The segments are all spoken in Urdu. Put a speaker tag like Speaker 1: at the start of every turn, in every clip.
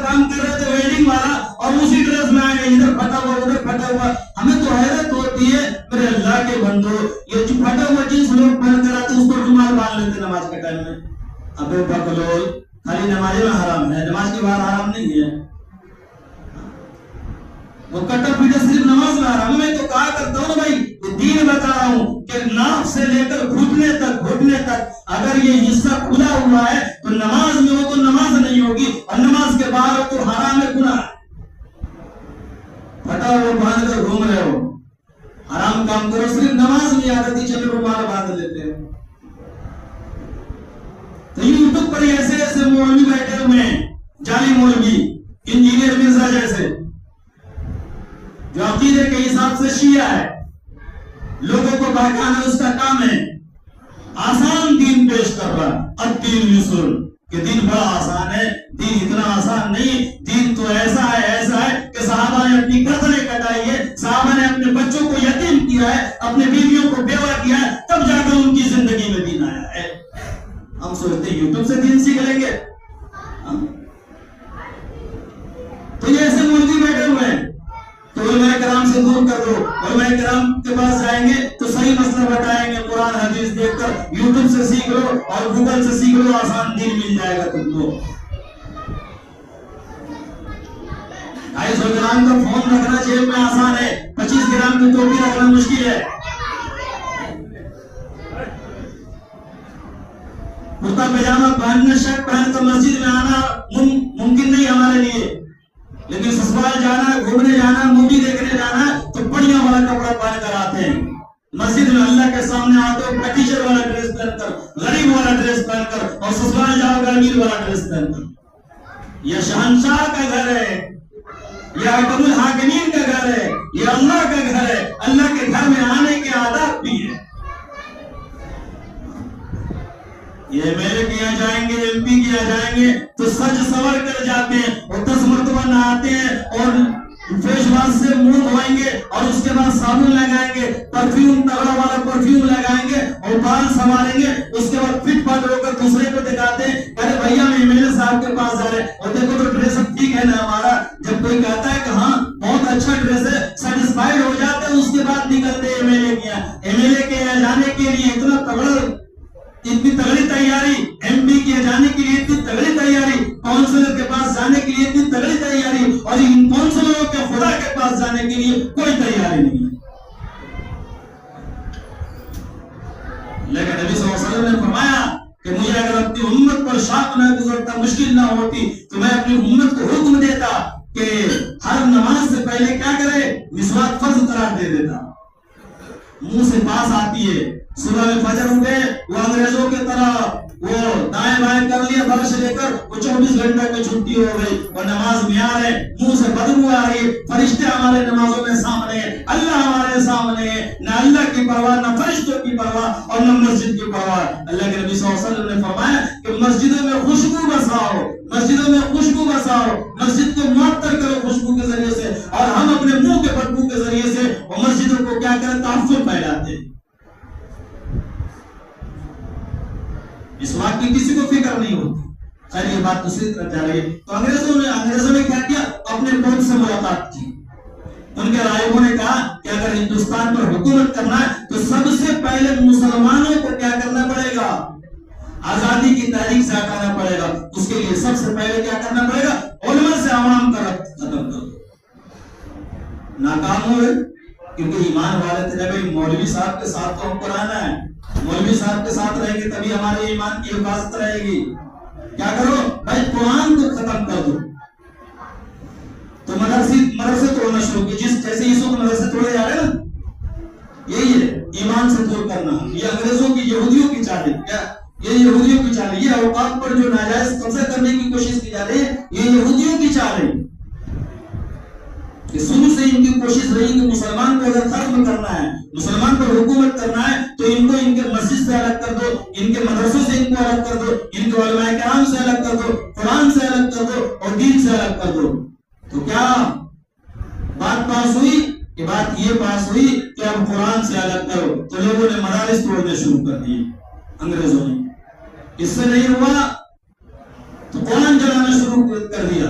Speaker 1: کام کر رہے تھے ویلڈنگ والا اور اسی ڈریس میں آ گئے, ادھر پھٹا ہوا ادھر پھٹا ہوا. ہمیں تو حیرت ہوتی ہے میرے اللہ کے بندو, یہ جو پھٹا ہوا جنس لوگ پہن کر آتے اس کو رومال باندھ لیتے نماز کے ٹائم میں. ابے بکلول, خالی نماز میں حرام ہے, نماز کے بعد حرام نہیں ہے. وہ کٹا پیٹا صرف نماز میں حرام ہے. میں تو کہا کرتا ہوں بھائی, دین بتا رہا ہوں کہ ناف سے لے کر گھٹنے تک اگر یہ حصہ کھلا ہوا ہے تو نماز میں ہو تو نماز نہیں ہوگی, اور نماز کے بعد ہو تو حرام ہے, گناہ ہے. پھٹا ہوا باندھ کر گھوم رہے ہو, حرام کام کرو. صرف نماز میں عادت ہی چلے رومال باندھ لیتے ہو. تو یوٹیوب پر ایسے ایسے مولوی بیٹھے ہوئے ہیں, جعلی مولوی, انجینئر مرزا جیسے, جو عقیدے کے حساب سے شیعہ ہے, لوگوں کو بہکانا اس کا کام ہے. آسان دین پیش کر رہا, الدین یسر, کہ دین بڑا آسان ہے. دین اتنا آسان نہیں, دین تو ایسا ہے کہ صحابہ نے اپنی گردنیں کٹائی ہے, صحابہ نے اپنے بچوں کو یتیم کیا ہے, اپنے بیویوں کو بیوہ کیا ہے, تب جا کر ان کی زندگی میں دین آیا ہے. ہم سوچتے ہیں یوٹیوب سے دین سیکھ لیں گے. تو یہ ایسے مولوی بیٹھے ہوئے ہیں, تو علماء کرام سے دور کر دو. علماء کرام کے پاس جائیں گے تو صحیح مسئلہ بتائیں گے, قرآن حدیث دیکھ کر یوٹیوب سے سیکھ لو اور گوگل سے سیکھ لو, آسان دین مل جائے گا تم کو. 250 گرام کا فون رکھنا جیب میں آسان ہے, 25 گرام کی ٹوپی رکھنا مشکل ہے. کرتا پاجامہ پہننا, شرٹ پہن کر مسجد میں آنا ممکن نہیں ہمارے لیے, لیکن سسرال جانا, گھومنے جانا, مووی دیکھنے جانا تو بڑھیا والا کپڑا پہن کر آتے ہیں. مسجد میں اللہ کے سامنے آتے ہو پیٹیشر والا ڈریس پہن کر, غریب والا ڈریس پہن کر, اور سسرال جاؤ گے امیر والا ڈریس پہن کر. یہ شہنشاہ کا گھر ہے, یہ حکم الحاکمین کا گھر ہے, یہ اللہ کا گھر ہے. اللہ کے گھر میں آنے کے آداب بھی ہے. یہ ایم ایل اے کیا جائیں گے, ایم پی کیا جائیں گے تو سج سور کر جاتے ہیں, اور 10 مرتبہ نہاتے ہیں, اور فیس واش سے منہ دھوئیں گے, اور اس کے بعد صابن لگائیں گے, پرفیوم تگڑا والا پرفیوم لگائیں گے, اور بال سنواریں گے. اس کے بعد فٹ فاٹ ہو کر دوسرے کو دکھاتے ہیں, ارے بھیا ہم ایم ایل اے صاحب کے پاس جا رہے ہیں, اور دیکھو تو ڈریس اب ٹھیک ہے نا ہمارا. جب کوئی کہتا ہے کہ ہاں بہت اچھا ڈریس ہے, سیٹسفائیڈ ہو جاتے ہیں, اس کے بعد نکلتے ایم ایل اے کیا. ایم ایل اے کے جانے کے لیے اتنا تگڑا, اتنی تگڑی تیاری, ایم پی کے جانے کے لیے اتنی تگڑی تیاری, کونسلر کے پاس جانے کے لیے اتنی تگڑی تیاری, اور ان کونسلروں کے خدا کے پاس جانے کے لیے کوئی تیاری نہیں. لیکن نبی صلی اللہ علیہ وسلم نے فرمایا کہ مجھے اگر اپنی امت پر شاق نہ گزرتا, مشکل نہ ہوتی, تو میں اپنی امت کو حکم دیتا کہ ہر نماز سے پہلے کیا کرے, مسواک فرض قرار دے دیتا. منہ سے پاس آتی ہے, صبح میں فجر اٹھے, وہ انگریزوں کی طرح وہ دائیں بائیں کر لیا برش لے کر, وہ 24 گھنٹے کی چھٹی ہو گئی, اور نماز میں آ رہے, منہ سے بدبو آ رہی, فرشتے ہمارے نمازوں میں سامنے ہیں, اللہ ہمارے سامنے ہے, نہ اللہ کی پرواہ, نہ فرشتوں کی پرواہ, اور نہ مسجد کی پرواہ. اللہ کے نبی صلی اللہ علیہ وسلم نے فرمایا کہ مسجدوں میں خوشبو بساؤ, مسجدوں میں خوشبو بساؤ, مسجد کو معطر کرو خوشبو کے ذریعے سے, اور ہم اپنے منہ کے بدبو کے ذریعے سے وہ مسجدوں کو کیا کریں, تحفظ پھیلاتے ہیں. اس بات کی کسی کو فکر نہیں ہوتی. خیر یہ بات دوسری طرف جا رہی ہے. تو انگریزوں نے کیا کیا, اپنے قوم سے ملاقات کی. ان کے رائبوں نے کہا کہ اگر ہندوستان پر حکومت کرنا ہے تو سب سے پہلے مسلمانوں کو کیا کرنا پڑے گا, آزادی کی تحریک سے ہٹانا پڑے گا. اس کے لیے سب سے پہلے کیا کرنا پڑے گا, علماء سے عوام کا ربط ختم کر دو. ناکام ہوئے, کیونکہ ایمان والے تھے بھائی مولوی صاحب کے ساتھ تو ہم کو رہنا ہے, مولوی صاحب کے ساتھ رہیں گے تبھی ہمارے ایمان کی حفاظت رہے گی. کیا کرو بھائی, قرآن کو ختم کر دو. تو مدرسے توڑنا شروع کی, جیسے یسوع کے مدرسے توڑے جا رہے ہیں نا, یہی ہے ایمان سے دور کرنا. یہ انگریزوں کی, یہودیوں کی چال ہے. کیا یہ یہودیوں کی چال ہے؟ یہ اوقات پر جو ناجائز قبضہ کرنے کی کوشش کی جا رہی ہے, یہ یہودیوں کی چال ہے. کہ شروع سے ان کی کوشش رہی کہ مسلمان کو اگر ختم کرنا ہے, مسلمان پر حکومت کرنا ہے, تو ان کو ان کے مسجد سے الگ کر دو, ان کے مدرسوں سے ان کو الگ کر دو, ان کو علماء کرام سے الگ کر دو, قرآن سے الگ کر دو, اور دین سے الگ کر دو. تو کیا بات پاس ہوئی؟ کہ بات یہ پاس ہوئی کہ اب قرآن سے الگ کرو. تو لوگوں نے مدارس توڑنے شروع کر دیے انگریزوں نے. اس سے نہیں ہوا تو قرآن جلانا شروع کر دیا.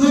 Speaker 1: 2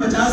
Speaker 1: 50